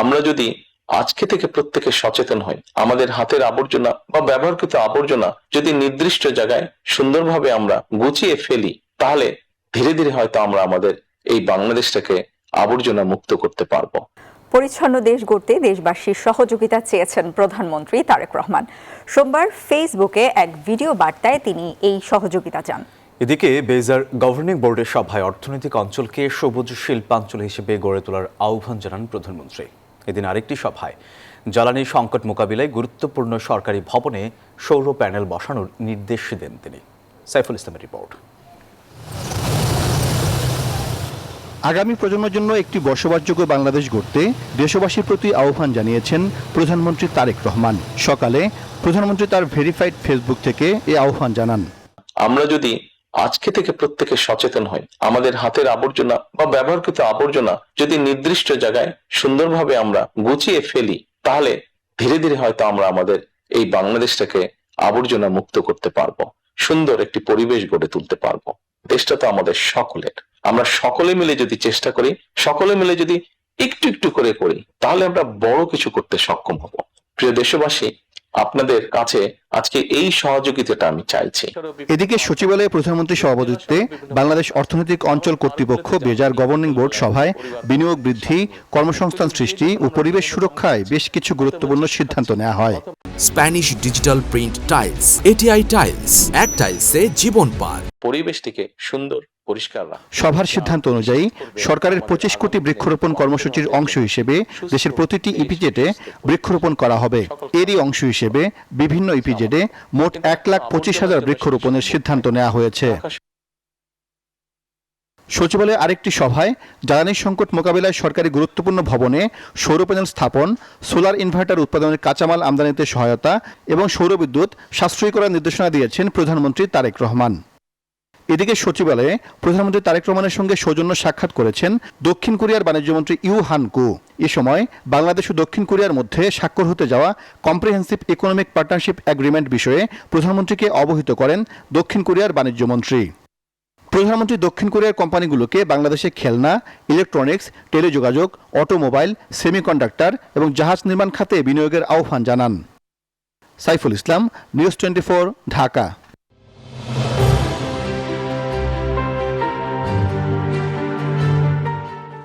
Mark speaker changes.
Speaker 1: আমরা যদি আজকে থেকে প্রত্যেকে সচেতন হই, আমাদের হাতের আবর্জনা বা ব্যবহারকৃত আবর্জনা যদি নির্দিষ্ট জায়গায় সুন্দরভাবে আমরা গুছিয়ে ফেলি, তাহলে ধীরে ধীরে হয়তো আমরা আমাদের এই বাংলাদেশটাকে আবর্জনা মুক্ত করতে পারবো।
Speaker 2: পরিচ্ছন্ন দেশ গড়তে দেশবাসীর সহযোগিতা চেয়েছেন প্রধানমন্ত্রী তারেক রহমান। সোমবার ফেসবুকে এক ভিডিও বার্তায় তিনি এই সহযোগিতা চান।
Speaker 3: এদিকে বেজার গভর্নিং বোর্ডের সভায় অর্থনৈতিক অঞ্চলকে সবুজ শিল্পাঞ্চল হিসেবে গড়ে তোলার আহ্বান জানান প্রধানমন্ত্রী। এদিন আরেকটি সভায় জ্বালানি সংকট মোকাবিলায় গুরুত্বপূর্ণ সরকারি ভবনে সৌর প্যানেল বসানোর নির্দেশ দেন তিনি। সাইফুল ইসলামের রিপোর্ট।
Speaker 4: আগামী প্রজন্মের জন্য একটি বসবাসযোগ্য বাংলাদেশ গড়তে দেশবাসীর প্রতি আহ্বান জানিয়েছেন প্রধানমন্ত্রী তারেক রহমান। সকালে প্রধানমন্ত্রী তার ভেরিফাইড ফেসবুক থেকে এই আহ্বান জানান।
Speaker 1: আমরা যদি আজকে থেকে প্রত্যেকে সচেতন হই, আমাদের হাতের আবর্জনা বা ব্যবহারকৃত আবর্জনা যদি নির্দিষ্ট জায়গায় সুন্দরভাবে আমরা গুছিয়ে ফেলি, তাহলে ধীরে ধীরে হয়তো আমরা আমাদের এই বাংলাদেশটাকে আবর্জনা মুক্ত করতে পারবো, সুন্দর একটি পরিবেশ গড়ে তুলতে পারবো। দেশটা তো আমাদের সকলের। আমরা সকলে মিলে যদি চেষ্টা করি, সকলে মিলে যদি একটু একটু করে করি, তাহলে আমরা বড় কিছু করতে সক্ষম হব। প্রিয় দেশবাসী, আপনাদের কাছে আজকে এই সহযোগিতাটা আমি চাইছি।
Speaker 4: এদিকে সচিবালয়ে প্রধানমন্ত্রীর সভাপতিত্বে বাংলাদেশ অর্থনৈতিক অঞ্চল কর্তৃপক্ষ বেজার গভর্নিং বোর্ড সভায় বিনিয়োগ বৃদ্ধি, কর্মসংস্থান সৃষ্টি ও পরিবেশ সুরক্ষায় বেশ কিছু গুরুত্বপূর্ণ সিদ্ধান্ত নেওয়া হয়।
Speaker 5: Spanish digital print tiles, ATI tiles, এক টাইলসে জীবন পার।
Speaker 1: পরিবেশটিকে সুন্দর পরিষ্কার রাখা।
Speaker 4: সভার সিদ্ধান্ত অনুযায়ী সরকারের 25 কোটি বৃক্ষরোপণ কর্মসূচির অংশ হিসেবে দেশের প্রতিটি ইপিজেডে বৃক্ষরোপণ করা হবে। এরই অংশ হিসেবে বিভিন্ন ইপিজেডে মোট 1,25,000 বৃক্ষরোপণের সিদ্ধান্ত নেওয়া হয়েছে। সচিবালয়ে আরেকটি সভায় জ্বালানি সংকট মোকাবিলায় সরকারি গুরুত্বপূর্ণ ভবনে সৌর প্যানেল স্থাপন, সোলার ইনভার্টার উৎপাদনের কাঁচামাল আমদানিতে সহায়তা এবং সৌরবিদ্যুৎ সাশ্রয়ী করার নির্দেশনা দিয়েছেন প্রধানমন্ত্রী তারেক রহমান। এদিকে সচিবালয়ে প্রধানমন্ত্রী তারেক রহমানের সঙ্গে সৌজন্য সাক্ষাৎ করেছেন দক্ষিণ কোরিয়ার বাণিজ্যমন্ত্রী ইউ হান কু। এ সময় বাংলাদেশ ও দক্ষিণ কোরিয়ার মধ্যে স্বাক্ষর হতে যাওয়া কম্প্রিহেন্সিভ ইকোনমিক পার্টনারশিপ এগ্রিমেন্ট বিষয়ে প্রধানমন্ত্রীকে অবহিত করেন দক্ষিণ কোরিয়ার বাণিজ্যমন্ত্রী। প্রধানমন্ত্রী দক্ষিণ কোরিয়ার কোম্পানিগুলোকে বাংলাদেশে খেলনা, ইলেকট্রনিক্স, টেলিযোগাযোগ, অটোমোবাইল, সেমিকন্ডাক্টর এবং জাহাজ নির্মাণ খাতে বিনিয়োগের আহ্বান জানান। সাইফুল ইসলাম, নিউজ 24, ঢাকা।